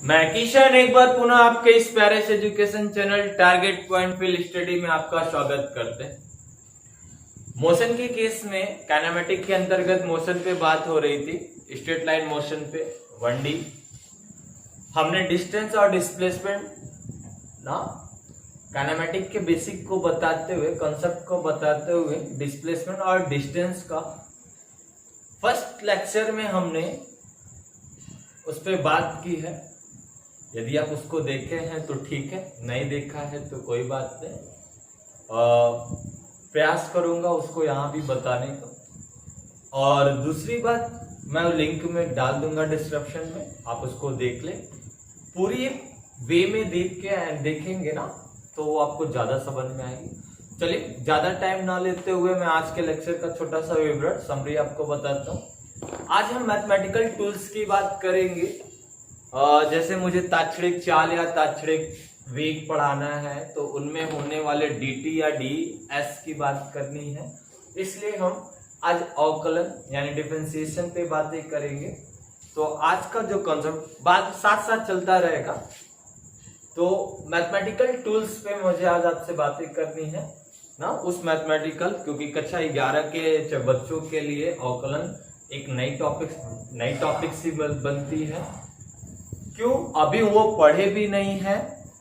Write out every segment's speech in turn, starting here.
मैं किशन एक बार पुनः आपके इस Paris education channel target point field study में आपका स्वागत करते हैं। मोशन के केस में काइनेमेटिक के अंतर्गत मोशन पे बात हो रही थी, स्ट्रेट लाइन मोशन पे 1D। हमने डिस्टेंस और डिस्प्लेसमेंट ना काइनेमेटिक के बेसिक को बताते हुए, कंसेप्ट को बताते हुए डिस्प्लेसमेंट और डिस्टेंस का फर्स्ट लेक्चर में हमने उस पर बात की है। यदि आप उसको देखे हैं तो ठीक है, नहीं देखा है तो कोई बात नहीं। प्रयास करूंगा उसको यहाँ भी बताने का। और दूसरी बात, मैं लिंक में डाल दूंगा डिस्क्रिप्शन में, आप उसको देख ले। पूरी वे में देखेंगे ना तो वो आपको ज्यादा समझ में आएगी। चलिए ज्यादा टाइम ना लेते हुए मैं आज के लेक्चर का छोटा सा विवरण समरी आपको बताता हूँ। आज हम मैथमेटिकल टूल्स की बात करेंगे। जैसे मुझे ताक्षणिक चाल या ताक्षणिक वेग पढ़ाना है तो उनमें होने वाले dt या ds की बात करनी है, इसलिए हम आज अवकलन यानी डिफरेंशिएशन पे बातें करेंगे। तो आज का जो कॉन्सेप्ट बात साथ साथ चलता रहेगा। तो मैथमेटिकल टूल्स पे मुझे आज आपसे बातें करनी है ना, उस मैथमेटिकल, क्योंकि कक्षा 11 के बच्चों के लिए अवकलन एक नई टॉपिक सी बनती है। क्यों? अभी वो पढ़े भी नहीं है,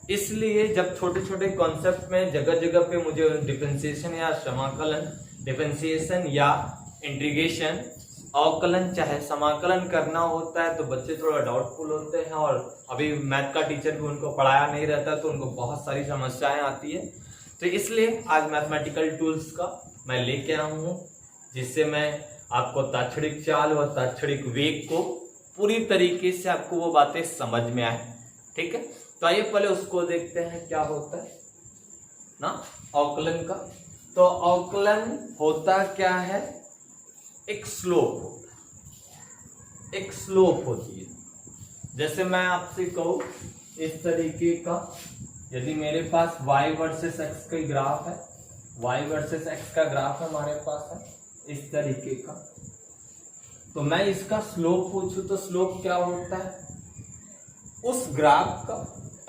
इसलिए जब छोटे छोटे कॉन्सेप्ट में जगह जगह पे मुझे डिफरेंशिएशन या समाकलन, डिफरेंशिएशन या इंटीग्रेशन, अवकलन चाहे समाकलन करना होता है तो बच्चे थोड़ा डाउटफुल होते हैं, और अभी मैथ का टीचर भी उनको पढ़ाया नहीं रहता तो उनको बहुत सारी समस्याएं आती है। तो इसलिए आज मैथमेटिकल टूल्स का मैं लेके आया हूँ, जिससे मैं आपको ताक्षणिक चाल और ताक्षणिक वेग को पूरी तरीके से आपको वो बातें समझ में आए। ठीक है, तो आइए पहले उसको देखते हैं क्या होता है ना अवकलन का। तो अवकलन होता क्या है? एक स्लोप होता है, एक स्लोप होती है। जैसे मैं आपसे कहूं इस तरीके का, यदि मेरे पास y वर्सेस x का ग्राफ है, y वर्सेस x का ग्राफ हमारे पास है इस तरीके का, तो मैं इसका स्लोप पूछूं तो स्लोप क्या होता है? उस ग्राफ का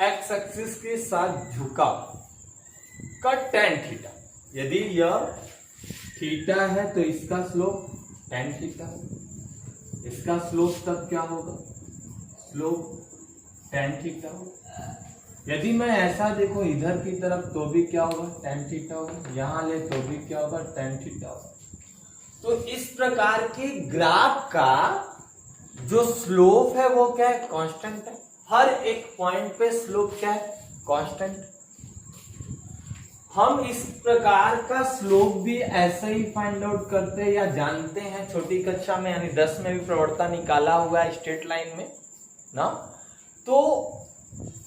x एक्सिस के साथ झुकाव का tan थीटा। यदि यह थीटा है तो इसका स्लोप tan थीटा, इसका स्लोप तब क्या होगा? स्लोप tan थीटा होगा। यदि मैं ऐसा देखो इधर की तरफ तो भी क्या होगा? tan थीटा होगा। यहां ले तो भी क्या होगा? tan थीटा होगा। तो इस प्रकार के ग्राफ का जो स्लोप है वो क्या है? कांस्टेंट है। हर एक पॉइंट पे स्लोप क्या है? कांस्टेंट। हम इस प्रकार का स्लोप भी ऐसे ही फाइंड आउट करते हैं या जानते हैं छोटी कक्षा में, यानी 10 में भी प्रवणता निकाला हुआ है स्ट्रेट लाइन में ना। तो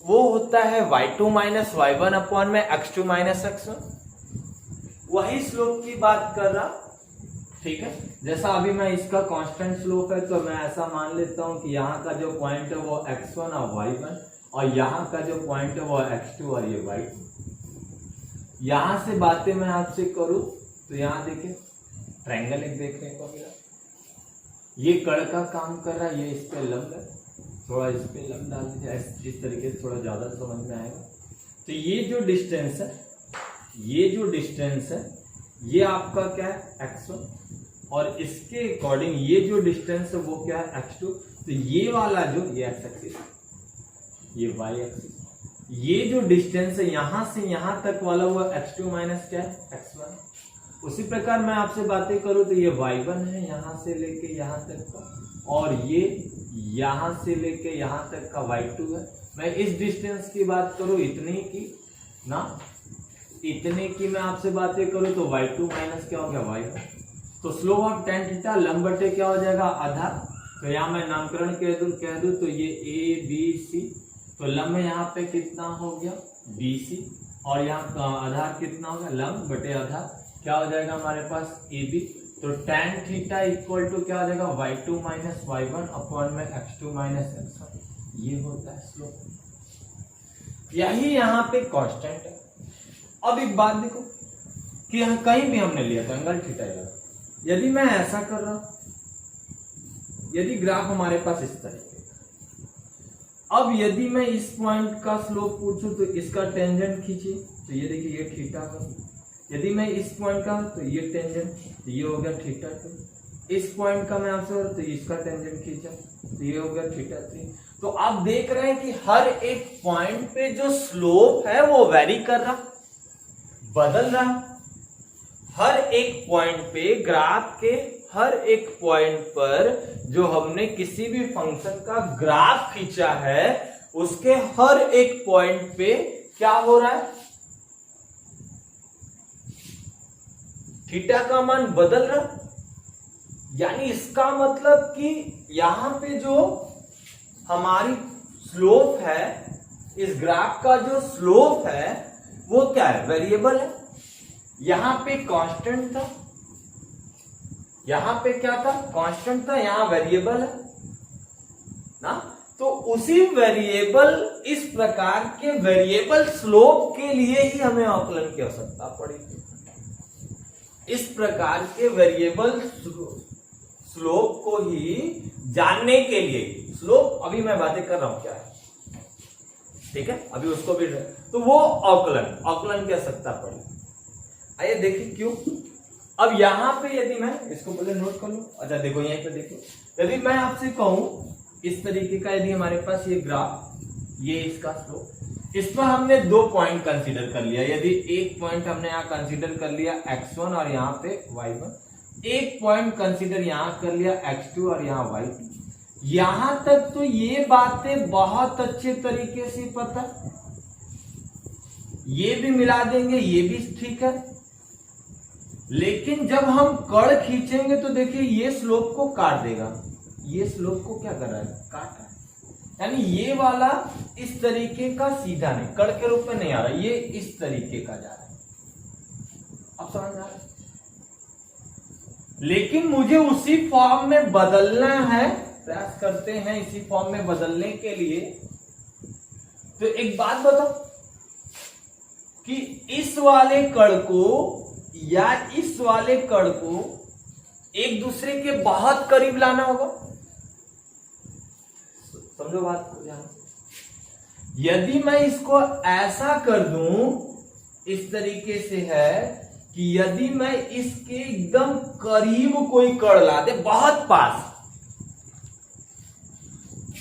वो होता है y2 माइनस y1 अपॉन में x2 माइनस x1। वही स्लोप की बात कर रहा। ठीक है, जैसा अभी मैं इसका कांस्टेंट स्लोप है तो मैं ऐसा मान लेता हूं कि यहाँ का जो पॉइंट है वो x1 और y1, और यहाँ का जो पॉइंट है वो x2 और ये y2। यहां से बातें मैं आपसे करूं तो यहाँ देखिए ट्रायंगल एक देखने को मिला, ये कड़ का काम कर रहा है, ये इस पे लंब है, थोड़ा इस पे लंब डाल दीजिए, इस तरीके से थोड़ा ज्यादा समझ में आएगा। तो ये जो डिस्टेंस है, ये आपका क्या है? x1, और इसके अकॉर्डिंग ये जो डिस्टेंस है वो क्या है? x2। तो ये वाला जो ये x एक्सिस, ये y एक्सिस, ये जो डिस्टेंस है यहां से यहां तक वाला हुआ x2 माइनस क्या है? x1। उसी प्रकार मैं आपसे बातें करूं तो ये y1 है यहां से लेके यहां तक का, और ये यहां से लेके यहां तक का y2 है। मैं इस डिस्टेंस की बात करूं इतनी की ना, इतने की मैं आपसे बातें करूं तो y2 माइनस क्या हो गया? y1। तो स्लोप ऑफ tan थीटा लंब बटे क्या हो जाएगा? आधा। तो यहाँ मैं नामकरण कह दूं तो ये a b c, तो लंब यहाँ पे कितना हो गया? bc, और यहाँ आधार कितना होगा? लंब बटे आधार क्या हो जाएगा हमारे पास? ab। तो tan थीटा इक्वल टू क्या हो जाएगा? y2 माइनस y1 अपॉन में x2 माइनस x1। ये होता है स्लोप। यही यहाँ पे कांस्टेंट है। अब एक बात देखो कि यहाँ कहीं भी हमने लिया था एंगल थीटा, यदि मैं ऐसा कर रहा हूं, यदि ग्राफ हमारे पास इस तरीके, अब यदि मैं इस पॉइंट का स्लोप पूछूं तो इसका टेंजेंट खींचिए, तो ये देखिए ये थीटा का। यदि मैं इस पॉइंट का तो ये टेंजेंट, तो ये हो गया थीटा 2। इस पॉइंट का मैं आपसे तो इसका टेंजेंट खींचा तो ये हो गया थीटा 3। तो आप देख रहे हैं कि हर एक पॉइंट पे जो स्लोप है वो वेरी कर रहा, बदल रहा। हर एक पॉइंट पे ग्राफ के हर एक पॉइंट पर जो हमने किसी भी फंक्शन का ग्राफ खींचा है उसके हर एक पॉइंट पे क्या हो रहा है, थीटा का मान बदल रहा। यानी इसका मतलब कि यहां पे जो हमारी स्लोप है, इस ग्राफ का जो स्लोप है वो क्या है, वेरिएबल है। यहां पे कांस्टेंट था, यहां पे क्या था, कांस्टेंट था, यहां वेरिएबल है ना। तो उसी वेरिएबल, इस प्रकार के वेरिएबल स्लोप के लिए ही हमें आकलन की आवश्यकता पड़ी। इस प्रकार के वेरिएबल स्लोप को ही जानने के लिए, स्लोप अभी मैं बातें कर रहा हूं क्या है, ठीक है, अभी उसको भी, तो वो आकलन की आवश्यकता पड़ी। आइए देखिए क्यों। अब यहां पे यदि मैं इसको पहले नोट कर लूं, अच्छा देखो यहीं पे देखो, यदि मैं आपसे कहूं इस तरीके का, यदि हमारे पास ये ग्राफ, ये इसका स्लोप, इस पर हमने 2 पॉइंट कंसीडर कर लिया। यदि एक पॉइंट हमने यहां कंसीडर कर लिया x1 और यहां पे y1, एक पॉइंट कंसीडर यहां कर लिया x2 और यहां y2। यहां तक तो ये बातें बहुत अच्छे तरीके से पता, ये भी मिला देंगे, ये भी ठीक है। लेकिन जब हम कर्ण खींचेंगे तो देखिए ये स्लोप को काट देगा, ये स्लोप को क्या कर रहा है, काट रहा है। यानी ये वाला इस तरीके का सीधा नहीं, कर्ण के रूप में नहीं आ रहा, ये इस तरीके का जा रहा है। अब समझ आ रहा है। लेकिन मुझे उसी फॉर्म में बदलना है, प्रयास करते हैं इसी फॉर्म में बदलने के लिए। तो एक बात बताओ कि इस वाले कर्ण को या इस वाले कर्ण को एक दूसरे के बहुत करीब लाना होगा। समझो बात को ध्यान से। यदि मैं इसको ऐसा कर दूं, इस तरीके से है कि यदि मैं इसके एकदम करीब कोई कर्ण ला दे, बहुत पास,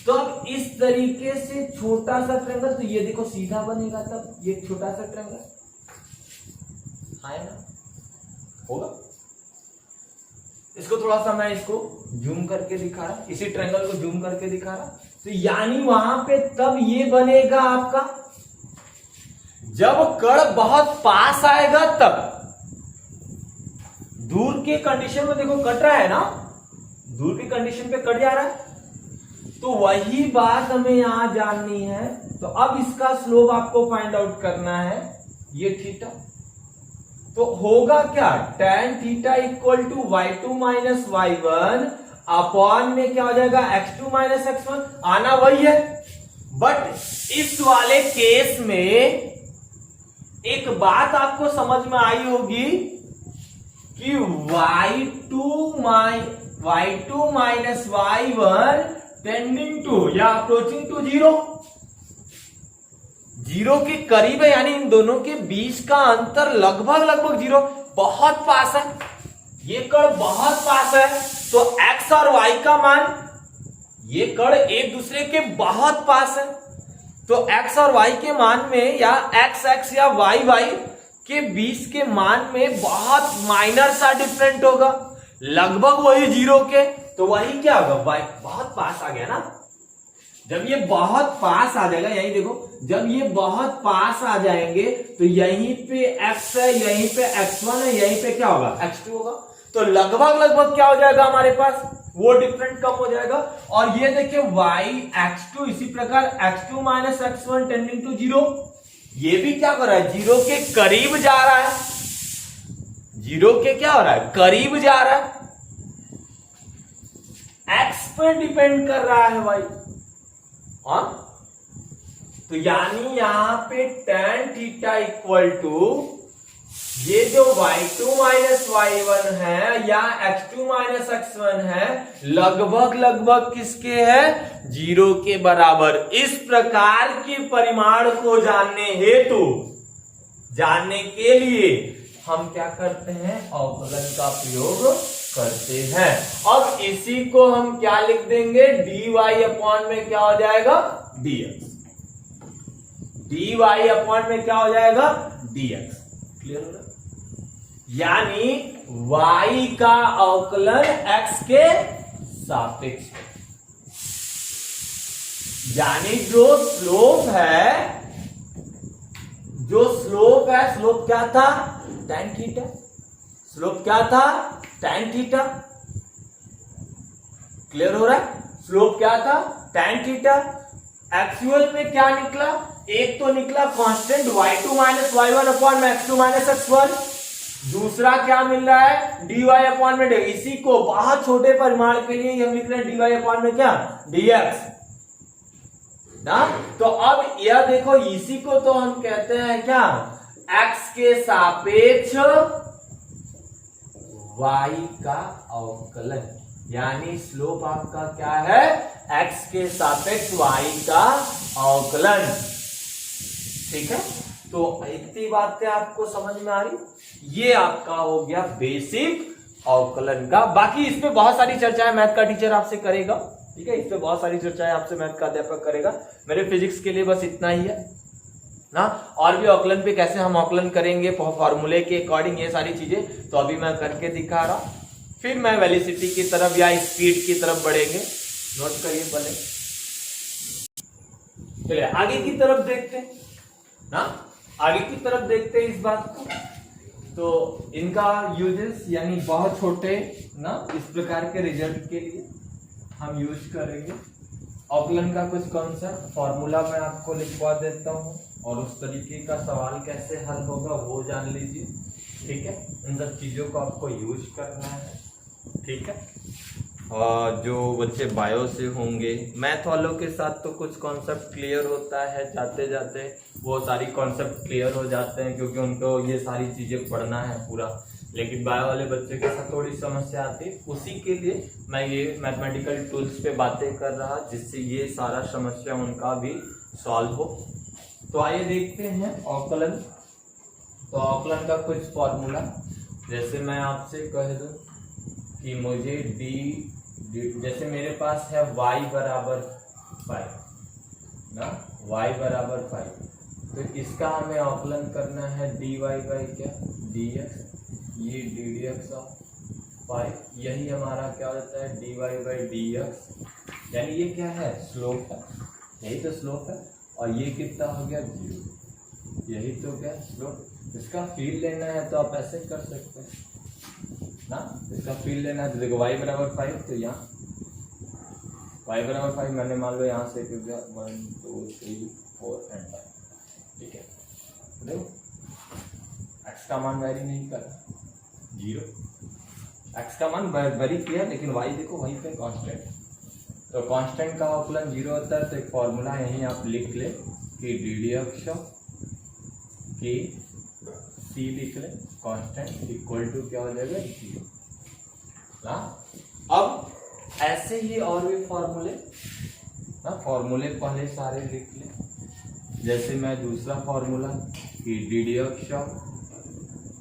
तो अब इस तरीके से छोटा सा ट्रायंगल, तो ये देखो सीधा बनेगा, तब ये छोटा सा ट्रायंगल आए ना, होगा। इसको थोड़ा सा मैं इसको जूम करके दिखा रहा, इसी ट्रायंगल को जूम करके दिखा रहा। तो यानी वहां पे तब ये बनेगा आपका, जब कर्ण बहुत पास आएगा तब। दूर के कंडीशन में देखो कट रहा है ना, दूर की कंडीशन पे कट जा रहा है। तो वही बात हमें यहां जाननी है। तो अब इसका स्लोप आपको फाइंड आउट करना है, ये थीटा। तो होगा क्या, tan theta equal to y2 minus y1 upon में क्या हो जाएगा, x2 माइनस x1। आना वही है, बट इस वाले केस में एक बात आपको समझ में आई होगी कि y2 minus y1 tending to या अप्रोचिंग टू 0, 0 के करीब है। यानी इन दोनों के बीच का अंतर लगभग 0, बहुत पास है, ये कर्ण बहुत पास है। तो x और y का मान, ये कर्ण एक दूसरे के बहुत पास है, तो x और y के मान में, या x या y के बीच के मान में बहुत माइनर सा डिफरेंट होगा, लगभग वही 0 के। तो वही क्या होगा, y बहुत पास आ गया ना। जब ये बहुत पास आ जाएगा, यही देखो, जब ये बहुत पास आ जाएंगे तो यहीं पे x है, यहीं पे x1 है, यहीं पे क्या होगा, x2 होगा। तो लगभग क्या हो जाएगा हमारे पास, वो डिफरेंट कम हो जाएगा। और ये देखिए y x2, इसी प्रकार x2 minus x1 tending to 0, ये भी क्या कर रहा है, 0 के करीब जा रहा है, 0 के क्या हो रहा है, करीब जा रहा है। x पे डिपेंड कर रहा है भाई, हाँ। तो यानी यहां पे tan थीटा इक्वल टू ये जो y2 माइनस y1 है या x2 माइनस x1 है लगभग किसके है, 0 के बराबर। इस प्रकार के परिमाण को जानने के लिए हम क्या करते हैं, अवकलन का प्रयोग करते हैं। अब इसी को हम क्या लिख देंगे, dy अपॉन में क्या हो जाएगा, dx। dy अपॉन में क्या हो जाएगा, dx। क्लियर हो रहा है? यानी y का अवकलन x के सापेक्ष है। यानी जो स्लोप है, स्लोप क्या था, tan थीटा। स्लोप क्या था, tan थीटा। क्लियर हो रहा है? स्लोप क्या था, tan थीटा। एक्चुअल में क्या निकला, एक तो निकला constant y2 minus y1 upon में x2 माइनस x1। दूसरा क्या मिल रहा है, dy अपॉन में dx। इसी को बहुत छोटे परिमाण के लिए हम लिख रहे हैं dy अपॉन में क्या, dx ना। तो अब यह देखो, इसी को तो हम कहते हैं क्या, x के सापेक्ष y का अवकलन। यानी स्लोप आपका क्या है, x के सापेक्ष y का अवकलन। ठीक है, तो इतनी बातें आपको समझ में आ रही। ये आपका हो गया बेसिक अवकलन का। बाकी इस पे बहुत सारी चर्चाएं मैथ का टीचर आपसे करेगा। ठीक है, इस पे बहुत सारी चर्चाएं आपसे मैथ का अध्यापक करेगा। मेरे फिजिक्स के लिए बस इतना ही है ना। और भी अवकलन पे कैसे हम अवकलन करेंगे फॉर्मूले के अकॉर्डिंग, ये सारी चीजें तो अभी मैं करके दिखा रहा। फिर मैं वेलोसिटी की तरफ या स्पीड की तरफ बढ़ेंगे। नोट करिए पहले। चलिए आगे की तरफ देखते हैं ना, आगे की तरफ देखते हैं इस बात को। तो इनका यूजेस यानी बहुत छोटे ना, इस प्रकार के रिजल्ट के लिए हम यूज करेंगे अवकलन का कुछ कॉन्सेप्ट। फॉर्मूला मैं आपको लिखवा देता हूँ और उस तरीके का सवाल कैसे हल होगा वो जान लीजिए। ठीक है, इन सब चीजों को आपको यूज करना है। ठीक है, और जो बच्चे बायो से होंगे, मैथ वालों के साथ तो कुछ कॉन्सेप्ट क्लियर होता है, जाते जाते वो सारी कॉन्सेप्ट क्लियर हो जाते हैं क्योंकि उनको ये सारी चीजें पढ़ना है पूरा। लेकिन बायो वाले बच्चे के साथ थोड़ी समस्या आती है, उसी के लिए मैं ये मैथमेटिकल टूल्स पे बातें कर रहा जिससे ये सारा समस्या उनका भी सॉल्व हो। तो आइए देखते हैं अवकलन। तो अवकलन का कुछ फॉर्मूला, जैसे मैं आपसे कह दूं कि मुझे जैसे मेरे पास है y बराबर 5 ना, y बराबर 5, तो इसका हमें अवकलन करना है dy बाई क्या, dx। ये ddx ऑफ 5, यही हमारा क्या होता है dy बाई dx। यानी ये क्या है, स्लोप है, यही तो स्लोप है। और ये कितना हो गया, 0, यही तो क्या स्लोप। इसका फील्ड लेना है तो आप ऐसे कर सकते हैं ना, इसका फील्ड लेना है तो देखो y बराबर 5, तो यहाँ y बराबर 5 मैंने मान लो यहाँ से 1 2 3 4 एंड 5। ठीक है, देखो x का मान वेरी नहीं कर रहा, 0। x का मान वेरी किया, लेकिन y देखो वहीं पे कांस्टेंट। तो कांस्टेंट का अवकलन 0 होता है। तो एक फॉर्मूला यहीं आप लिख ले कि ddx की c लिख ले कांस्टेंट इक्वल टू क्या हो जाएगा, 0 ना। अब ऐसे ही और भी फॉर्मूले ना, फॉर्मूले पहले सारे लिख ले। जैसे मैं दूसरा फॉर्मूला कि ddx,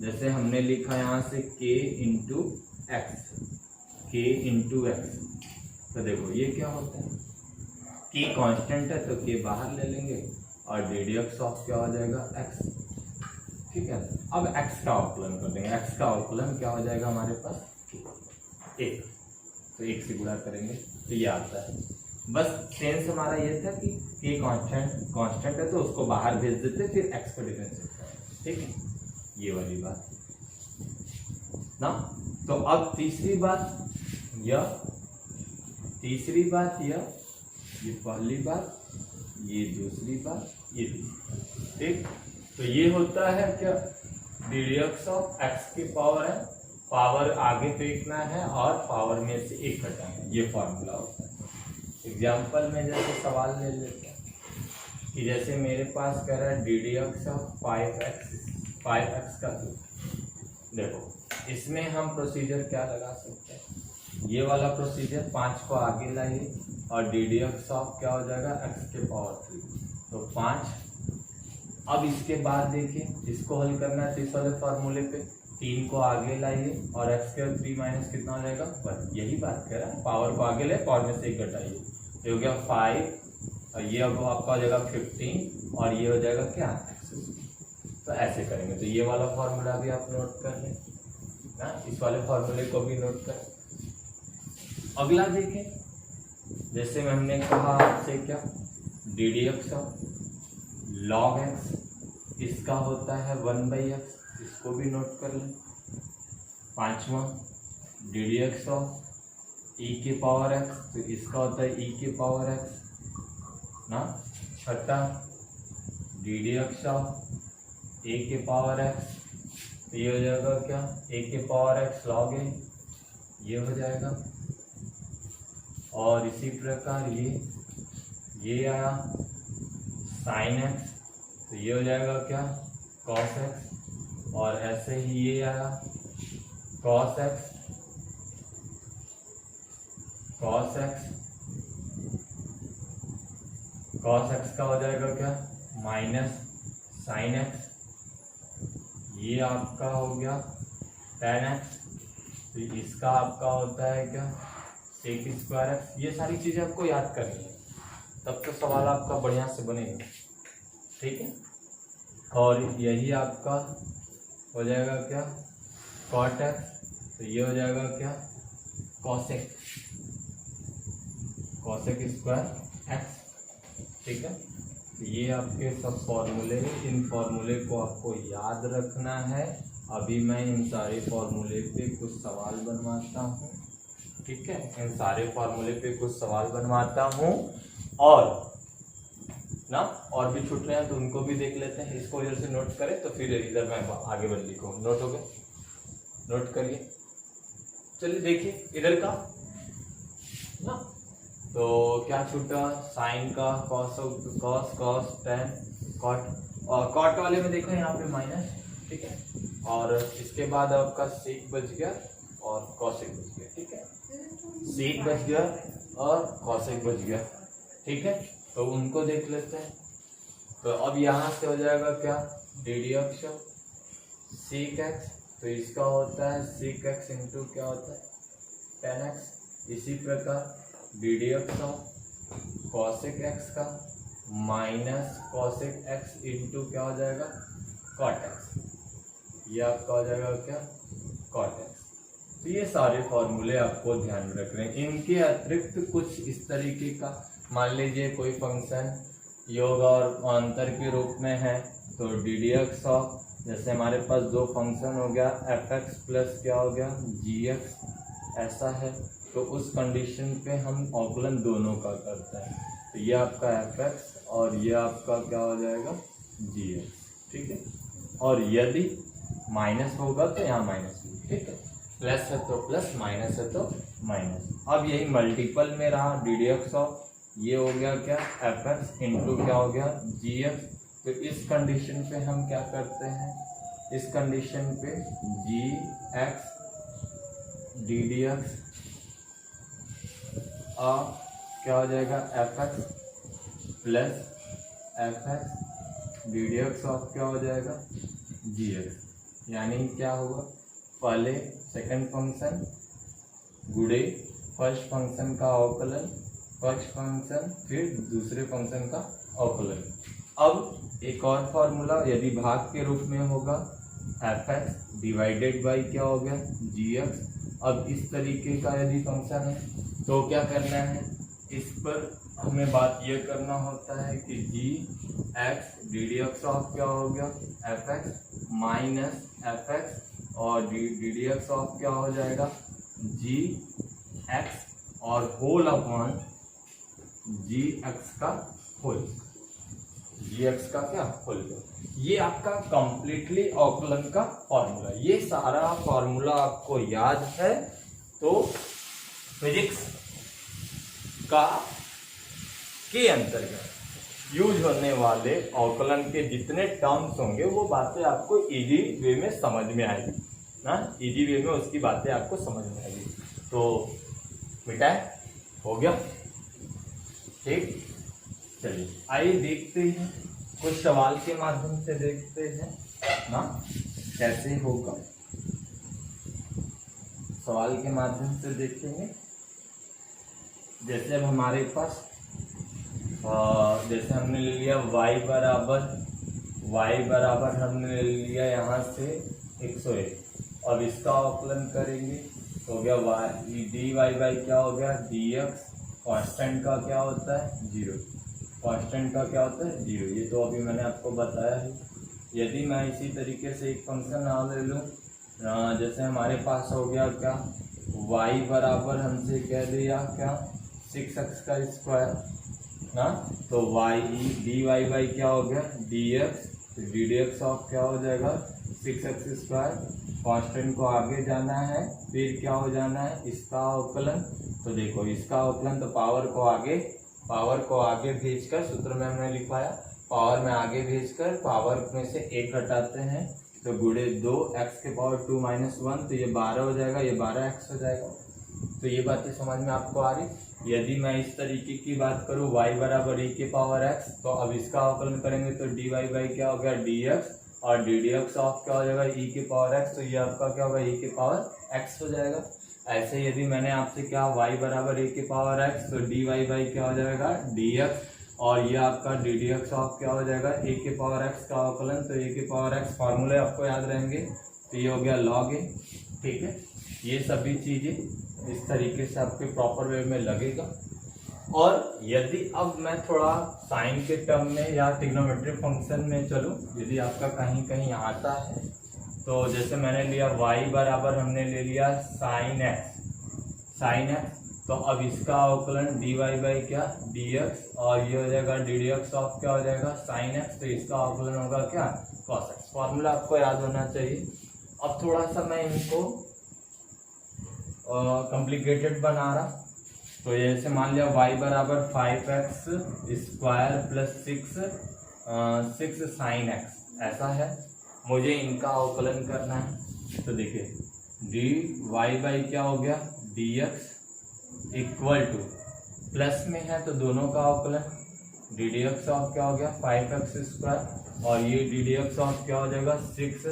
जैसे हमने लिखा यहाँ से k इंटू एक्स। तो देखो ये क्या होता है, k कांस्टेंट है तो k बाहर ले लेंगे और ddx ऑफ क्या हो जाएगा, x। ठीक है, अब x का अवकलन कर देंगे। x का अवकलन क्या हो जाएगा हमारे पास, 1, तो 1 से गुणा करेंगे तो ये आता है। बस सेंस हमारा ये था कि k कांस्टेंट है तो उसको बाहर भेज देते, फिर x को डिफरेंशिएट करें। ठीक है, ये वाली बात ना। तो अब तीसरी बात यह, ये पहली बात, ये दूसरी बात, ये तीसरी। ठीक, तो ये होता है क्या, ddx ऑफ x की पावर है, पावर आगे फेंकना है और पावर में से 1 घटाना है, ये फॉर्मूला होता है। एग्जाम्पल में जैसे सवाल ले लेते हैं कि जैसे मेरे पास कह रहा है ddx ऑफ 5x का क्यूब। देखो इसमें हम प्रोसीजर क्या लगा सकते हैं, ये वाला प्रोसीजर 5 को आगे लाइए और डी डी एक्स ऑफ क्या हो जाएगा x के पावर 3, तो 5। अब इसके बाद देखिए इसको हल करना है तो इस वाले फॉर्मूले पे 3 को आगे लाइए और x के 3 माइनस कितना हो जाएगा 1, यही बात कर रहा है, पावर को आगे ले पावर में से 1 घटाइए, ये हो गया 5 और ये अब आपका हो जाएगा 15 और ये हो जाएगा क्या x। तो ऐसे करेंगे, तो ये वाला फॉर्मूला भी आप नोट कर लें ना, इस वाले फॉर्मूले को भी नोट कर। अगला देखें, जैसे में हमने कहा आपसे क्या D D x log x, इसका होता है 1/x, इसको भी नोट कर लें। 5वां डी डी एक्स ऑफ ई के पावर x, तो इसका होता है ई के पावर x ना। 6था डी डी एक्स ऑफ ए के पावर x, तो ये हो जाएगा क्या ए के पावर x लॉग ए, ये हो जाएगा। और इसी प्रकार ये आया साइन एक्स, तो ये हो जाएगा क्या कॉस एक्स, और ऐसे ही ये आया कॉस एक्स का हो जाएगा क्या माइनस साइन एक्स, ये आपका हो गया tan एक्स, तो इसका आपका होता है क्या सेक स्क्वायर एक्स। ये सारी चीज़ें आपको याद करनी है, तब तो सवाल आपका बढ़िया से बनेगा, ठीक है। और यही आपका हो जाएगा क्या कॉट एक्स, तो ये हो जाएगा क्या कॉसेक स्क्वायर एक्स, ठीक है। तो ये आपके सब फॉर्मूले, इन फॉर्मूले को आपको याद रखना है। अभी मैं इन सारे फॉर्मूले पे कुछ सवाल बनवाता हूँ, ठीक है, इन सारे फॉर्मूले पे कुछ सवाल बनवाता हूँ, और ना और भी छूट रहे हैं तो उनको भी देख लेते हैं। इसको इधर से नोट करें तो फिर इधर मैं आगे बढ़ लिखूँ। नोट हो गए, नोट करिए। चलिए देखिए इधर का ना, तो क्या छूटा साइन का कॉस टेन कॉट, और कॉट वाले में देखो यहाँ पे माइनस, ठीक है, और इसके बाद आपका सेक बच गया और कॉसेक बच गया, ठीक है, सेक बच गया और कॉसेक बच गया, ठीक है। तो उनको देख लेते हैं। तो अब यहाँ से हो जाएगा क्या D D X sec X, तो इसका होता है सेक एक्स इंटू क्या होता है टेन एक्स। इसी प्रकार D D x cosec x का माइनस कॉसेक एक्स इंटू क्या हो जाएगा कॉट एक्स, ये आपका हो जाएगा क्या कॉट एक्स। तो ये सारे फॉर्मूले आपको ध्यान में रख रहे हैं। इनके अतिरिक्त कुछ इस तरीके का, मान लीजिए कोई फंक्शन योग और अंतर के रूप में है, तो डी डी एक्स ऑफ, जैसे हमारे पास दो फंक्शन हो गया एफ एक्स प्लस क्या हो गया जी एक्स, ऐसा है, तो उस कंडीशन पे हम अवकलन दोनों का करते हैं। तो ये आपका एफ एक्स और ये आपका क्या हो जाएगा जी एक्स, ठीक है। और यदि माइनस होगा तो यहाँ माइनस होगी, ठीक है, प्लस है तो प्लस, माइनस है तो माइनस। अब यही मल्टीपल में रहा डी डी एक्स ऑफ, ये हो गया क्या एफ एक्स इंटू क्या हो गया जी एक्स। तो इस कंडीशन पे हम क्या करते हैं, इस कंडीशन पे जी एक्स डी डी एक्स क्या हो जाएगा F x plus F x d D x of क्या हो जाएगा जी एक्स। यानी क्या होगा, पहले सेकंड फंक्शन गुणे फर्स्ट फंक्शन का अवकलन, फर्स्ट फंक्शन फिर दूसरे फंक्शन का अवकलन। अब एक और फॉर्मूला, यदि भाग के रूप में होगा एफ एक्स डिवाइडेड बाई क्या हो गया जी एक्स। अब इस तरीके का यदि फंक्शन है तो क्या करना है, इस पर हमें बात यह करना होता है कि g x d D x of क्या हो गया f x minus f x, और डी डी एक्स ऑफ क्या हो जाएगा जी एक्स और होल अपॉन जी एक्स का होल, जी एक्स का क्या होल। ये आपका कंप्लीटली अवकलन का फॉर्मूला। ये सारा फॉर्मूला आपको याद है तो फिजिक्स का के अंतर्गत यूज होने वाले अवकलन के जितने टर्म्स होंगे वो बातें आपको इजी वे में समझ में आएगी। ना इजी वे में उसकी बातें आपको समझ में आएगी। तो मिटाए हो गया, ठीक। चलिए आइए देखते हैं, कुछ सवाल के माध्यम से देखते हैं ना कैसे होगा। सवाल के माध्यम से देखेंगे। जैसे अब हमारे पास जैसे हमने ले लिया y बराबर हमने ले लिया यहाँ से 101। अब इसका अवकलन करेंगे तो हो गया dy बाई क्या हो गया dx। कांस्टेंट का क्या होता है 0, कांस्टेंट का क्या होता है 0। ये तो अभी मैंने आपको बताया है। यदि मैं इसी तरीके से एक फंक्शन और ले लूँ, जैसे हमारे पास हो गया क्या y बराबर हमसे कह दिया क्या 6x का स्क्वायर ना, तो dy बाई क्या हो गया dx। तो ddx ऑफ क्या हो जाएगा 6x स्क्वायर। कांस्टेंट को आगे जाना है, फिर क्या हो जाना है इसका अवकलन। तो देखो इसका अवकलन तो पावर को आगे भेजकर, सूत्र में हमने लिखवाया पावर में आगे भेजकर पावर में से 1 घटाते हैं तो गुणे 2x के पावर 2 माइनस 1, तो ये 12 हो जाएगा, ये 12x हो जाएगा। तो ये बातें समझ में आपको आ रही। यदि मैं इस तरीके की बात करूं y बराबर e के पावर x, तो अब इसका अवकलन करेंगे तो dy बाई क्या हो गया dx और ddx ऑफ क्या हो जाएगा e के पावर x। तो ये आपका क्या होगा e के पावर x हो जाएगा। ऐसे यदि मैंने आपसे क्या y बराबर e के पावर x, तो dy बाई क्या हो जाएगा dx और ये आपका ddx ऑफ क्या हो जाएगा a के पावर x का अवकलन। तो a के पावर x फार्मूले आपको याद रहेंगे, तो ये हो गया log a, ठीक है। ये सभी चीजें इस तरीके से आपके प्रॉपर वे में लगेगा। और यदि अब मैं थोड़ा साइन के टर्म में या ट्रिग्नोमेट्रिक फंक्शन में चलूं, यदि आपका कहीं कहीं आता है, तो जैसे मैंने लिया y बराबर हमने ले लिया साइन x, तो अब इसका अवकलन dy बाई क्या dx और ये हो जाएगा ddx ऑफ क्या हो जाएगा साइन x। तो इसका अवकलन होगा क्या cos x। फॉर्मूला आपको याद होना चाहिए। अब थोड़ा सा मैं इनको कॉम्प्लिकेटेड बना रहा, तो जैसे मान लिया y बराबर 5x square plus 6 sign x ऐसा है, मुझे इनका अवकलन करना है। तो देखिए dy बाई क्या हो गया dx इक्वल टू, प्लस में है तो दोनों का अवकलन ddx ऑफ क्या हो गया 5x स्क्वायर और ये ddx ऑफ क्या हो जाएगा 6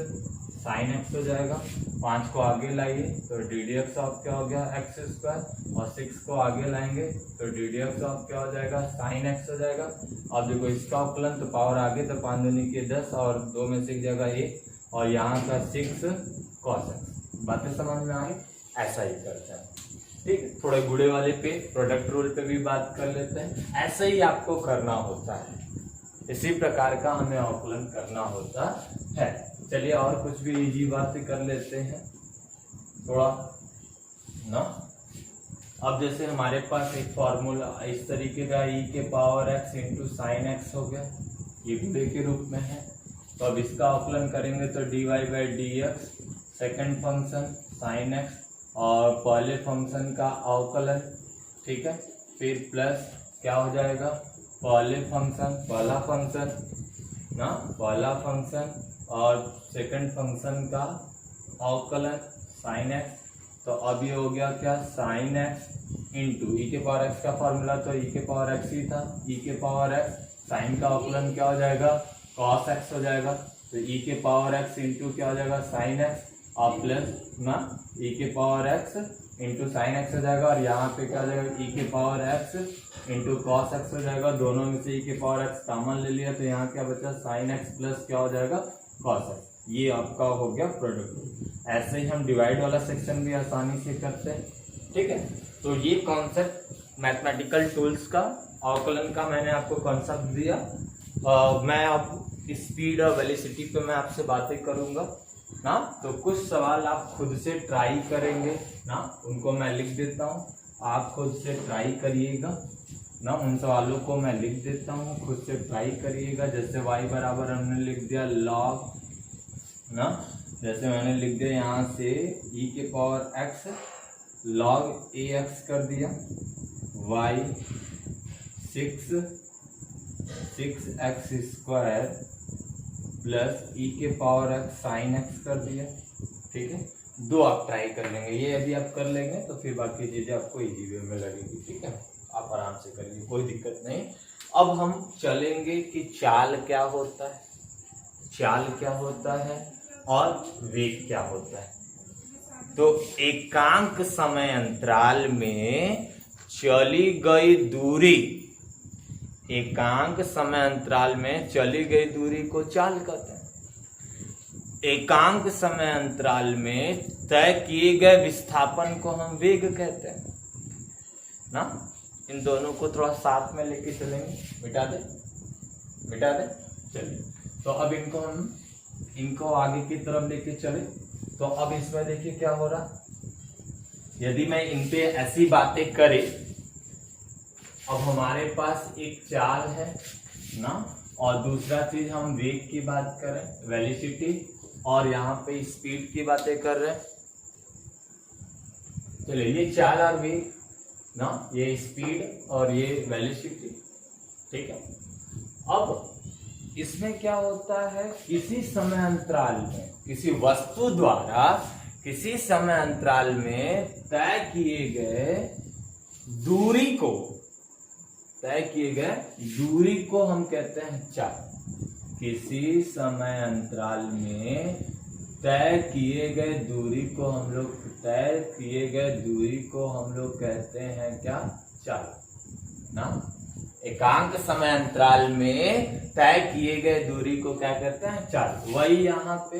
साइन x हो जाएगा। 5 को आगे लाइए तो ddx ऑफ क्या हो गया x स्क्वायर और 6 को आगे लाएंगे तो ddx ऑफ क्या हो जाएगा साइन x हो जाएगा। अब देखो इसका अवकलन तो पावर आगे तो 5 दूनी के 10 और 2 में से एक जगह 1 और यहाँ का 6 cos x। बातें समझ में आ गई। ऐसा ही करते हैं, ठीक है। थोड़े गुड़े वाले पे प्रोडक्ट रूल पे भी बात कर लेते हैं। ऐसा ही आपको करना होता है, इसी प्रकार का हमें अवकलन करना होता है। चलिए और कुछ भी इजी बातें कर लेते हैं थोड़ा ना। अब जैसे हमारे पास एक फॉर्मूला इस तरीके का e के power x into sine x हो गया, ये गुणे के रूप में है। तो अब इसका अवकलन करेंगे तो dy by dx second function sine x और पहले फंक्शन का अवकलन, ठीक है। फिर प्लस क्या हो जाएगा पहला फंक्शन और सेकंड फंक्शन का अवकलन साइन x। तो अब ये हो गया क्या साइन x इंटू ई के पावर x का फॉर्मूला तो ई के पावर x ही था, ई के पावर x साइन का अवकलन क्या हो जाएगा cos x हो जाएगा। तो ई के पावर x इंटू क्या हो जाएगा साइन x और प्लस ना ई के power x into sine x हो जाएगा और यहाँ पे क्या हो जाएगा ई के power x into cos x हो जाएगा। दोनों में से ई के पावर x कॉमन ले लिया तो यहाँ क्या बचा साइन x प्लस क्या हो जाएगा cos x। ये आपका हो गया प्रोडक्ट। ऐसे ही हम डिवाइड वाला सेक्शन भी आसानी से करते हैं, ठीक है। तो ये कॉन्सेप्ट मैथमेटिकल टूल्स का अवकलन का मैंने आपको कॉन्सेप्ट दिया। मैं अब स्पीड और वेलोसिटी पे मैं आपसे बातें करूंगा ना, तो कुछ सवाल आप खुद से ट्राई करेंगे ना, उनको मैं लिख देता हूँ, आप खुद से ट्राई करिएगा ना। उन सवालों को मैं लिख देता हूँ, खुद से ट्राई करिएगा। जैसे y बराबर हमने लिख दिया log ना, जैसे मैंने लिख दिया यहाँ से e के पावर x log ax कर दिया, y 6x square plus e के पावर x साइन x कर दिया, ठीक है। दो आप ट्राई कर लेंगे, ये यदि आप कर लेंगे तो फिर बाकी चीजें आपको इजी वे में लगेगी, ठीक है, आप आराम से करिए, कोई दिक्कत नहीं। अब हम चलेंगे कि चाल क्या होता है, चाल क्या होता है और वेग क्या होता है। तो एकांक समय अंतराल में चली गई दूरी, एकांक समय अंतराल में चली गई दूरी को चाल कहते हैं। एकांक समय अंतराल में तय किए गए विस्थापन को हम वेग कहते हैं ना। इन दोनों को थोड़ा साथ में लेके चलेंगे, मिटा दे चलिए। तो अब इनको आगे की तरफ लेके चले। तो अब इसमें देखिए क्या हो रहा, यदि मैं इन पे ऐसी बातें करे, अब हमारे पास एक चाल है ना, और दूसरा चीज हम वेग की बात करें, वेलोसिटी, और यहाँ पे स्पीड की बातें कर रहे हैं। चलिए ये चाल और वेग ना, ये स्पीड और ये वेलोसिटी, ठीक है। अब इसमें क्या होता है, किसी समय अंतराल में किसी वस्तु द्वारा किसी समय अंतराल में तय किए गए दूरी को हम कहते हैं चाल। किसी समय अंतराल में तय किए गए दूरी को हम लोग कहते हैं क्या, चाल ना। एकांक समय अंतराल में तय किए गए दूरी को क्या कहते हैं, चाल। वही यहाँ पे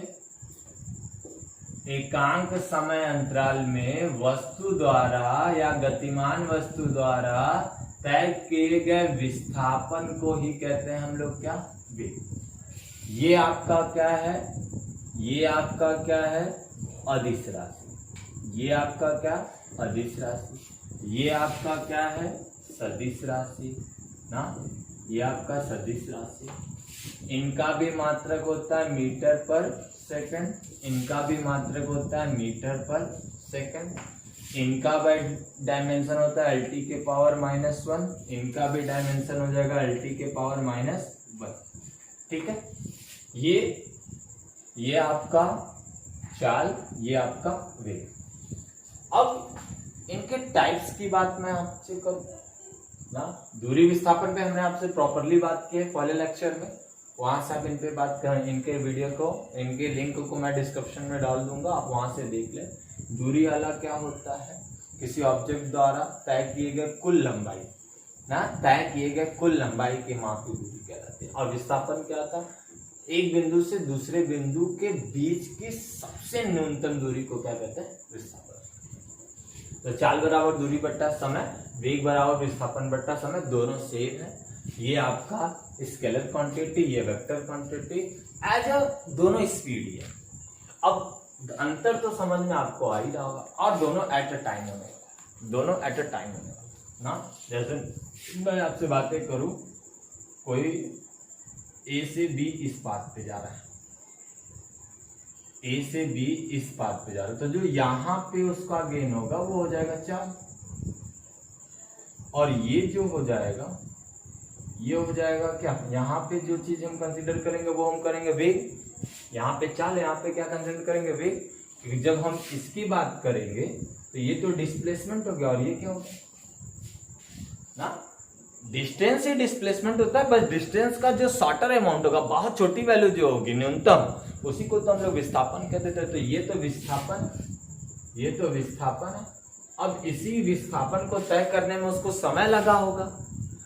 एकांक समय अंतराल में वस्तु द्वारा या गतिमान वस्तु द्वारा तय किए गए विस्थापन को ही कहते हैं हम लोग क्या, वेग। ये आपका क्या है, अदिश राशि। ये आपका क्या, अदिश राशि। ये आपका क्या है, सदिश राशि ना। ये आपका सदिश राशि। इनका भी मात्रक होता है मीटर पर सेकंड, इनका भी मात्रक होता है मीटर पर सेकंड। इनका भी डायमेंशन होता है LT के पावर -1, इनका भी डायमेंशन हो जाएगा LT के पावर -1, ठीक है। ये आपका चाल, ये आपका वेग। अब इनके टाइप्स की बात मैं आपसे करूं ना, दूरी विस्थापन पे हमने आपसे प्रॉपरली बात की है पहले लेक्चर में, वहां से आप इन पे बात करें। इनके वीडियो को, इनके लिंक को मैं डिस्क्रिप्शन में डाल दूंगा, आप वहां से देख लें। दूरी वाला क्या होता है, किसी ऑब्जेक्ट द्वारा तय किए गए कुल लंबाई ना, तय किए गए कुल लंबाई के मापी दूरी कहलाती है। और विस्थापन क्या था, एक बिंदु से दूसरे बिंदु के बीच की सबसे न्यूनतम दूरी को क्या कहते हैं, विस्थापन। तो चाल बराबर दूरी बट्टा समय, वेग बराबर विस्थापन बट्टा समय, दोनों सेम है। ये आपका स्केलर क्वांटिटी, ये वेक्टर क्वांटिटी, एज अ दोनों स्पीड ही है। अब अंतर तो समझ में आपको आ ही रहा होगा, और दोनों एट अ टाइम होने ना। जैसे मैं आपसे बातें करूं, कोई A से B इस पाथ पे जा रहा है, A से B इस पाथ पे जा रहा है, तो जो यहाँ पे उसका गेन होगा वो हो जाएगा चाल, और ये जो हो जाएगा ये हो जाएगा क्या, यहाँ पे जो चीज हम कंसीडर करेंगे वो हम करेंगे वेग। यहाँ पे चाल, यहाँ पे क्या कंसीडर करेंगे, वेग। क्योंकि जब हम इसकी बात करेंगे तो ये तो डिस्प्लेसमेंट हो गया, और ये क्या होगा ना, डिस्टेंस ही डिस्प्लेसमेंट होता है। बस डिस्टेंस का जो शॉर्टर अमाउंट होगा, बहुत छोटी वैल्यू जो होगी न्यूनतम, उसी को तो हम लोग विस्थापन कहते थे। तो ये तो विस्थापन है। अब इसी विस्थापन को तय करने में उसको समय लगा होगा,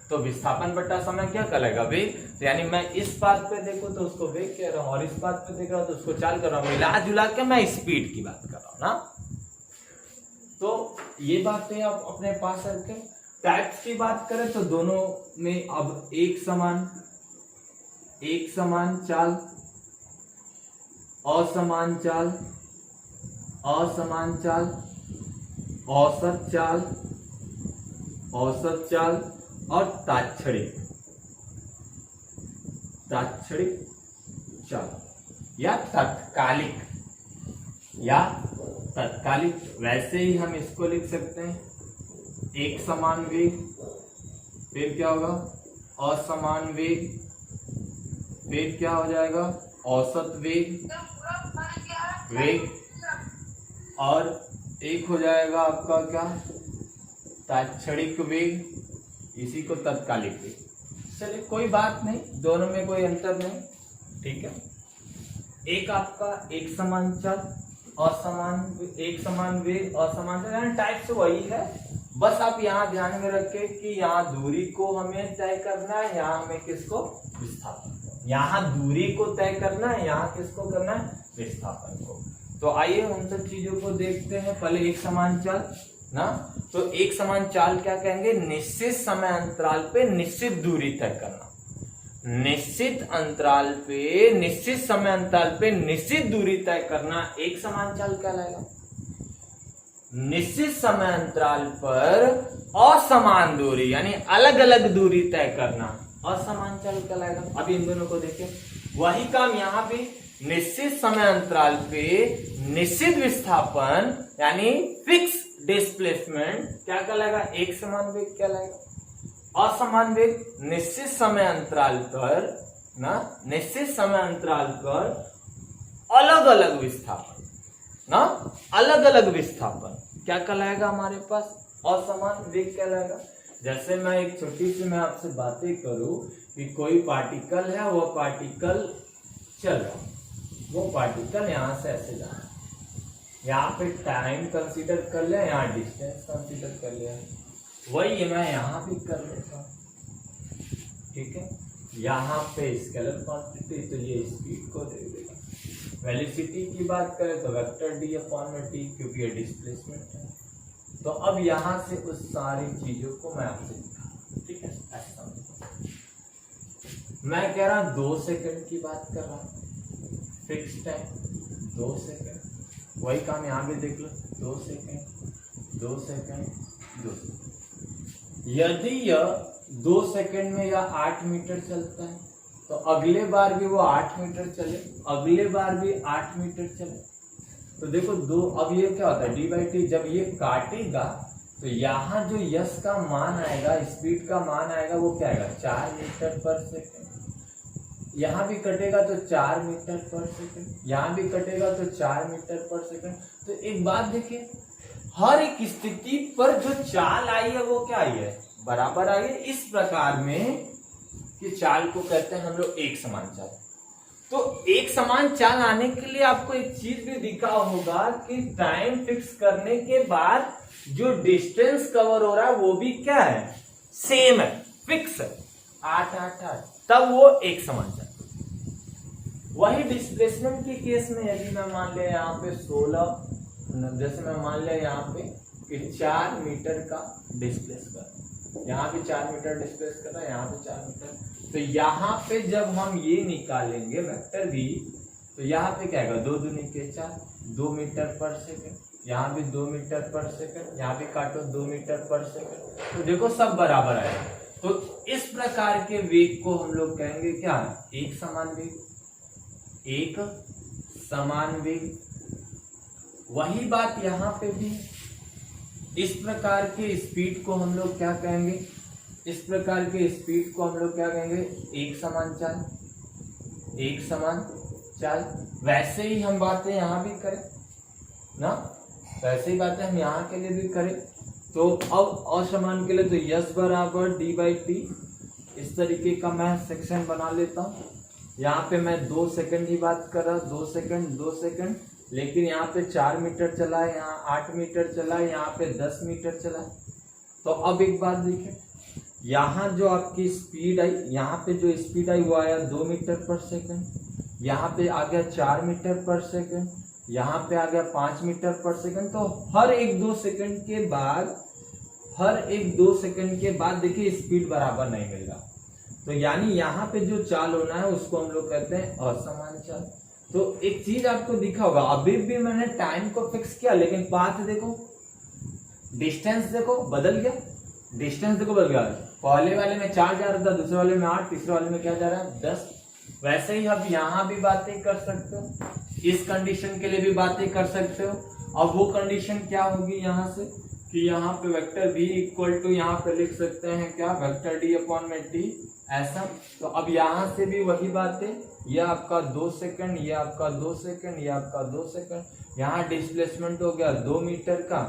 तो विस्थापन बट्टा समय क्या कहलाएगा, वेग। तो यानी मैं इस बात पे देखो तो उसको वेग कह रहा हूँ, और इस बात पे देख रहा हूँ तो उसको चाल कर रहा हूँ, मिला जुला के मैं स्पीड की बात कर रहा हूँ ना। तो ये बातें आप अपने पास रखें। टाइप्स की बात करें तो दोनों में अब एक समान चाल, असमान चाल, औसत चाल और तात्क्षणिक चाल या तत्कालिक। वैसे ही हम इसको लिख सकते हैं, एक समान वेग, फिर क्या होगा, असमान वेग, फिर क्या हो जाएगा, औसत वेग, और एक हो जाएगा आपका क्या, तात्क्षणिक वेग, इसी को तत्कालिक वेग। चलिए कोई बात नहीं, दोनों में कोई अंतर नहीं, ठीक है। एक आपका एक समान चल, एक समान वेग, असमान चल, यानी टाइप से वही है। बस आप यहाँ ध्यान में रखें कि यहाँ दूरी को हमें तय करना है, यहाँ हमें किसको, विस्थापन को। यहाँ दूरी को तय करना है, यहाँ किसको करना है, विस्थापन को। तो आइए उन सब चीजों को देखते हैं। पहले एक समान चाल ना, तो एक समान चाल क्या कहेंगे, निश्चित समय अंतराल पे निश्चित दूरी तय करना। निश्चित अंतराल पे, निश्चित समय अंतराल पे निश्चित दूरी तय करना एक समान चाल कहलाएगा। निश्चित समय अंतराल पर असमान दूरी यानी अलग अलग दूरी तय करना असमान चाल कहलाएगा। अभी इन दोनों को देखें, वही काम यहाँ पे निश्चित समय अंतराल पे निश्चित विस्थापन यानी फिक्स डिस्प्लेसमेंट क्या कहलाएगा, एक समान वेग कहलाएगा। असमान वेग निश्चित समय अंतराल पर ना, निश्चित समय अंतराल पर अलग अलग विस्थापन ना, अलग अलग विस्थापन क्या कहलाएगा हमारे पास, असमान वेग कहलाएगा। जैसे मैं एक छोटी सी मैं आपसे बातें करूं कि कोई पार्टिकल है, वो पार्टिकल चल रहा, वो पार्टिकल यहां से ऐसे जा रहा है, यहाँ पे टाइम कंसीडर कर लिया, यहाँ डिस्टेंस कंसीडर कर लिया, वही मैं यहाँ भी कर लेता हूँ, ठीक है। यहाँ पे स्केलर क्वांटिटी तो ये स्पीड को दे देगा। वेलोसिटी की बात करें तो वेक्टर डी अपॉन में टी, क्योंकि ये डिस्प्लेसमेंट है। तो अब यहाँ से उस सारी चीजों को मैं आपसे दिखा, ठीक है। ऐसा मैं कह रहा 2 सेकंड की बात कर रहा हूँ, फिक्स टाइम 2 सेकंड, वही काम यहाँ भी देख लो, 2 सेकंड 2 सेकंड 2 सेकंड। यदि यह 2 सेकंड में यह 8 मीटर चलता है तो अगले बार भी वो 8 मीटर चले, अगले बार भी 8 मीटर चले। तो देखो दो, अब ये क्या होता है डी बाई टी, जब ये काटेगा तो यहाँ जो यश का मान आएगा, स्पीड का मान आएगा, वो क्या आएगा 4 मीटर पर सेकंड। यहाँ भी कटेगा तो 4 मीटर पर सेकंड, यहाँ भी कटेगा तो 4 मीटर पर सेकंड। तो एक बात देखिए, हर एक स्थिति पर जो चाल आई है वो क्या आई है, बराबर आई है। इस प्रकार में कि चाल को कहते हैं हम लोग एक समान चाल। तो एक समान चाल आने के लिए आपको एक चीज भी दिखा होगा कि टाइम फिक्स करने के बाद जो डिस्टेंस कवर हो रहा है वो भी क्या है, सेम है, फिक्स है, 8 8 8, तब वो एक समान चाल। वही डिस्प्लेसमेंट के केस में यदि मैं मान लिया यहाँ पे 16, जैसे मैं मान लिया यहाँ पे कि 4 मीटर का डिस्प्लेस कर, यहाँ पे 4 मीटर डिस्प्लेस कर रहा है, यहाँ पे 4 मीटर, तो यहाँ पे जब हम ये निकालेंगे वेक्टर भी, तो यहाँ पे क्या आएगा 2 दूनी के 4, 2 मीटर पर सेकंड, यहाँ भी 2 मीटर पर सेकंड, यहाँ भी काटो 2 मीटर पर सेकंड। तो देखो सब बराबर आएगा। तो इस प्रकार के वेग को हम लोग कहेंगे क्या, एक समान वेग, एक समान वेग। वही बात यहाँ पे भी, इस प्रकार के स्पीड को हम लोग क्या कहेंगे, इस प्रकार के स्पीड को हम लोग क्या कहेंगे, एक समान चाल, एक समान चाल। वैसे ही हम बातें यहाँ भी करें ना, वैसे ही बातें हम यहाँ के लिए भी करें। तो अब असमान के लिए तो यस बराबर डी बाई टी, इस तरीके का मैं सेक्शन बना लेता हूँ। यहाँ पे मैं 2 सेकंड की बात कर रहा हूँ, 2 सेकंड 2 सेकंड, लेकिन यहाँ पे 4 मीटर चला है, यहाँ 8 मीटर चला है, यहाँ पे 10 मीटर चला है। तो अब एक बात देखिए, यहाँ जो आपकी स्पीड आई, यहाँ पे जो स्पीड आई वो आया 2 मीटर पर सेकंड, यहाँ पे आ गया 4 मीटर पर सेकंड, यहाँ पे आ गया 5 मीटर पर सेकंड। तो हर एक 2 सेकंड के बाद, हर एक 2 सेकंड के बाद देखिए स्पीड बराबर नहीं मिलेगा। तो यानी यहाँ पे जो चाल होना है उसको हम लोग कहते हैं असमान चाल। तो एक चीज आपको दिखा होगा, अभी भी मैंने टाइम को फिक्स किया, लेकिन पाथ देखो, डिस्टेंस देखो बदल गया, डिस्टेंस देखो बदल गया। पहले वाले में 4 जा रहा था, दूसरे वाले में 8, तीसरे वाले में क्या जा रहा है 10। वैसे ही आप यहाँ भी बातें कर सकते हो, इस कंडीशन के लिए भी बातें कर सकते हो। अब वो कंडीशन क्या होगी यहाँ से कि यहाँ पे वेक्टर v इक्वल टू यहाँ पे लिख सकते हैं क्या, वेक्टर d अपॉन में t, ऐसा। तो अब यहाँ से भी वही बात है, यह आपका 2 सेकंड, यह आपका 2 सेकंड, यह आपका 2 सेकंड। यहाँ डिस्प्लेसमेंट हो गया 2 मीटर का,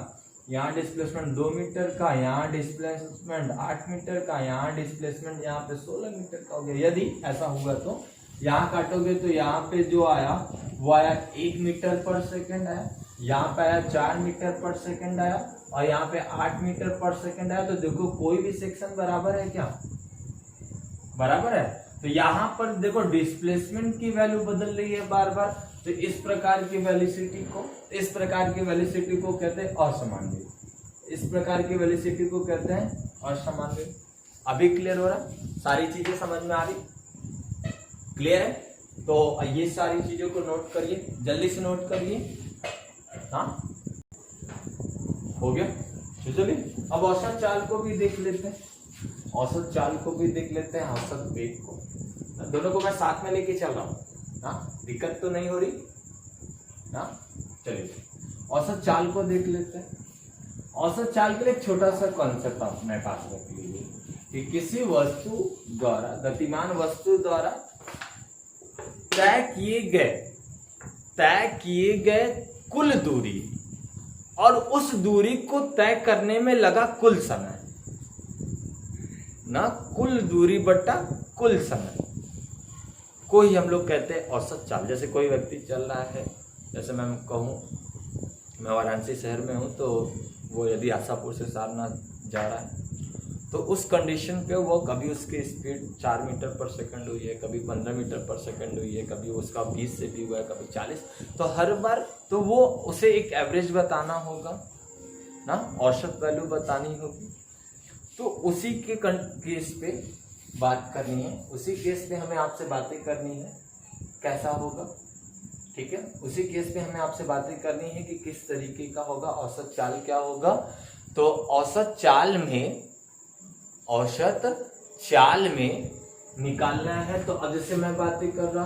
यहाँ डिस्प्लेसमेंट 2 मीटर का, यहाँ डिस्प्लेसमेंट 8 मीटर का, यहाँ डिस्प्लेसमेंट यहाँ पे 16 मीटर का हो गया। यदि ऐसा हुआ तो यहाँ काटोगे तो यहाँ पे जो आया वो आया 1 मीटर पर सेकंड आया, यहाँ पे आया 4 मीटर पर सेकंड आया, और यहाँ पे 8 मीटर पर सेकंड आया। तो देखो कोई भी सेक्शन बराबर है क्या? बराबर है। तो यहाँ पर देखो डिस्प्लेसमेंट की वैल्यू बदल रही है बार बार। तो इस प्रकार की वेलोसिटी को कहते हैं असमान वेग। इस प्रकार की वेलोसिटी को कहते हैं असमान वेग। अभी क्लियर हो रहा? सारी चीजें समझ में आ रही? क्लियर है? तो ये सारी चीजों को नोट करिए, जल्दी से नोट करिए। हाँ, हो गया? चलिए अब औसत चाल को भी देख लेते हैं। औसत चाल को भी देख लेते हैं, औसत वेग को। दोनों को मैं साथ में लेके चल रहा हूँ। हाँ, दिक्कत तो नहीं हो रही? हाँ, चलिए औसत चाल को देख लेते हैं। औसत चाल के लिए एक छोटा सा कॉन्सेप्ट अपने पास रख लीजिए कि किसी वस्तु द्वारा, गतिमान वस्तु द्वारा तय किए गए कुल दूरी और उस दूरी को तय करने में लगा कुल समय, ना कुल दूरी बटा कुल समय को ही हम लोग कहते हैं औसत चाल। जैसे कोई व्यक्ति चल रहा है, जैसे मैं कहूँ मैं वाराणसी शहर में हूँ, तो वो यदि आशापुर से सारनाथ जा रहा है तो उस कंडीशन पे वो कभी उसकी स्पीड 4 मीटर पर सेकंड हुई है, कभी 15 मीटर पर सेकंड हुई है, कभी उसका 20 से भी हुआ है, कभी 40। तो हर बार तो वो उसे एक एवरेज बताना होगा ना, औसत वैल्यू बतानी होगी। तो उसी के केस पे बात करनी है, उसी केस पे हमें आपसे बातें करनी है। कैसा होगा? ठीक है, उसी केस पे हमें आपसे बातें करनी है कि किस तरीके का होगा, औसत चाल क्या होगा। तो औसत चाल में निकालना है। तो अब जैसे मैं बातें कर रहा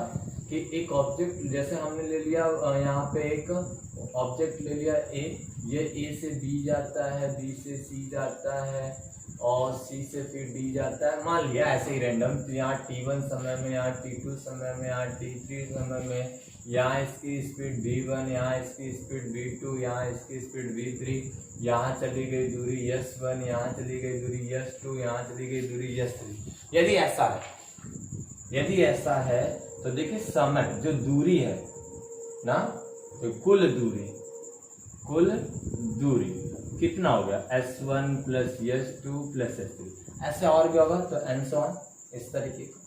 कि एक ऑब्जेक्ट, जैसे हमने ले लिया यहाँ पे एक ऑब्जेक्ट ले लिया ए, ये ए से बी जाता है, बी से सी जाता है, और सी से फिर डी जाता है। मान लिया ऐसे ही रैंडम, यहाँ T1 समय में, यहाँ T2 समय में, यहाँ T3 समय में, यहाँ इसकी स्पीड V1, यहाँ इसकी स्पीड V2, यहाँ इसकी स्पीड V3, यहाँ चली गई दूरी S1, यहाँ चली गई दूरी S2, यहाँ चली गई दूरी S3। यदि ऐसा है तो देखिए समय जो दूरी है ना, तो कुल दूरी कितना हो गया? S1 plus S2 plus S3। ऐसे और भी होगा तो एंड सो ऑन, इस तरीके का।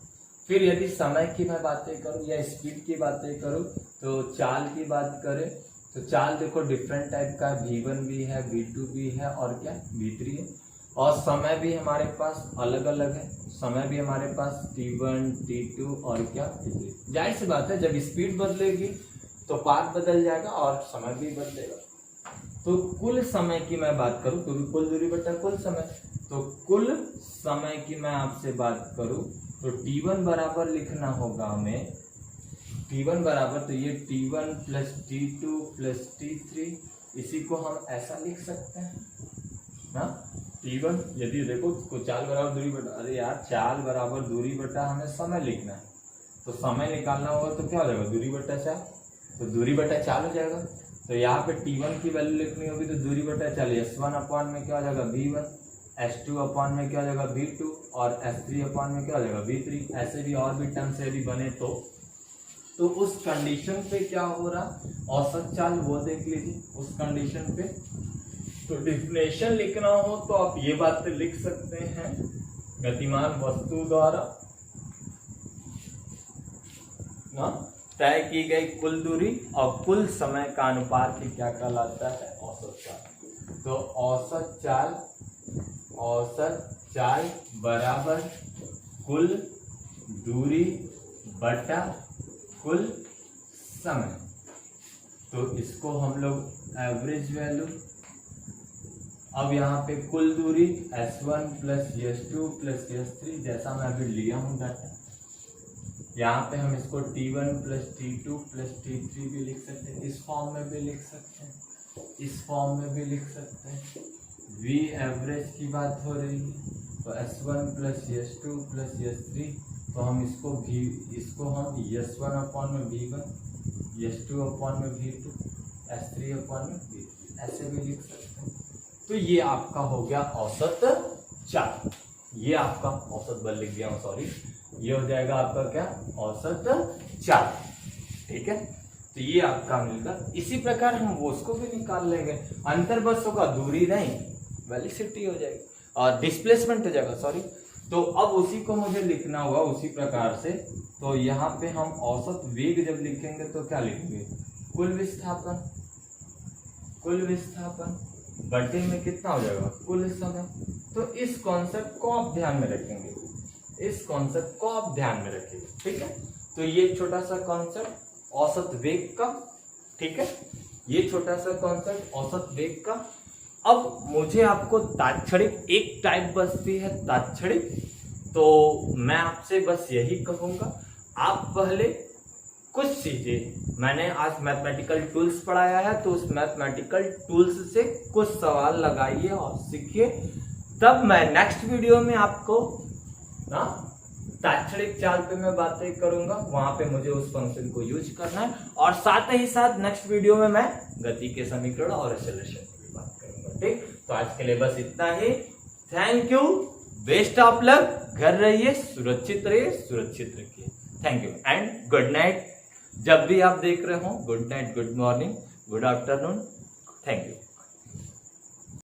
फिर यदि समय की मैं बातें करूँ या स्पीड की बातें करूँ, तो चाल की बात करें तो चाल देखो डिफरेंट टाइप का, V1 भी है, V2 भी है, और क्या V3 है। और समय भी हमारे पास अलग अलग है, समय भी हमारे पास T1, T2 और क्या T3। जाहिर सी बात है, जब स्पीड बदलेगी तो पाथ बदल जाएगा और समय भी बदलेगा। तो कुल समय की मैं बात करूं, क्योंकि कुल दूरी बटा कुल समय, तो कुल समय की मैं आपसे बात करूं तो T1 बराबर लिखना होगा हमें, T1 बराबर, तो ये T1 plus T2 plus T3, इसी को हम ऐसा लिख सकते हैं ना। T1 यदि देखो चाल बराबर दूरी बटा, अरे यार चाल बराबर दूरी बटा हमें समय लिखना है, तो समय निकालना होगा तो क्या हो जाएगा? दूरी बटा चाल, तो दूरी बटा चाल हो जाएगा। तो यहाँ पे T1 की वैल्यू लिखनी होगी तो दूरी बटा चाल, S1 अपॉन में क्या हो जाएगा? V1, S2 अपॉन में क्या हो जाएगा? V2, और S3 अपॉन में क्या हो जाएगा? V3। ऐसे भी और भी टर्म से भी बने तो उस कंडीशन पे क्या हो रहा, औसत चाल वो देख लीजिए उस कंडीशन पे। तो डिफिनेशन लिखना हो तो आप ये बात लिख सकते हैं, गतिमान वस्तु द्वारा ना तय की गई कुल दूरी और कुल समय का अनुपात ही क्या कहलाता है? औसत चाल। तो औसत चाल बराबर कुल दूरी बटा कुल समय। तो इसको हम लोग एवरेज वैल्यू, अब यहाँ पे कुल दूरी S1 plus S2 plus S3, जैसा मैं अभी लिया हूँ डाटा, यहाँ पे हम इसको T1 plus T2 plus T3 भी लिख सकते हैं, इस फॉर्म में भी लिख सकते हैं, इस फॉर्म में भी लिख सकते हैं। V एवरेज की बात हो रही है तो S1 plus S2 plus S3, तो हम इसको हम S1 अपॉन में V1, S2 अपॉन में V2, S3/V3 ऐसे भी लिख सकते हैं। तो ये आपका हो गया औसत चाल, ये आपका औसत बल लिख दिया हूं, सॉरी, ये हो जाएगा आपका क्या, औसत चाल। ठीक है, तो ये आपका मिलेगा। इसी प्रकार हम वो उसको भी निकाल लेंगे, अंतर बस होगा, दूरी नहीं, वेलोसिटी हो जाएगी और डिस्प्लेसमेंट हो जाएगा, सॉरी। तो अब उसी को मुझे लिखना होगा उसी प्रकार से। तो यहाँ पे हम औसत वेग जब लिखेंगे तो क्या लिखेंगे, कुल विस्थापन, कुल विस्थापन बटे में कितना हो जाएगा, कुल समय। तो इस कॉन्सेप्ट को आप ध्यान में रखेंगे, इस कॉन्सेप्ट को आप ध्यान में रखेंगे। ठीक है, तो ये छोटा सा कॉन्सेप्ट औसत वेग का, ठीक है, ये छोटा सा कॉन्सेप्ट औसत वेग का। अब मुझे आपको तात्क्षणिक एक टाइप बचती है तात्क्षणिक, तो मैं आपसे बस यही कहूंगा, आप पहले कुछ चीजें, मैंने आज मैथमेटिकल टूल्स पढ़ाया है, तो उस मैथमेटिकल टूल्स से कुछ सवाल लगाइए और सीखिए, तब मैं नेक्स्ट वीडियो में आपको ना तात्क्षणिक चाल पे मैं बातें करूंगा, वहां पे मुझे उस फंक्शन को यूज करना है, और साथ ही साथ नेक्स्ट वीडियो में मैं गति के समीकरण और एक्सेलरेशन की भी बात करूंगा। ठीक, तो आज के लिए बस इतना ही। Thank you, best of luck, घर रहिए, सुरक्षित रहिए, सुरक्षित रखिए। Thank you and good night. जब भी आप देख रहे हो, good night, good morning, good afternoon, thank you.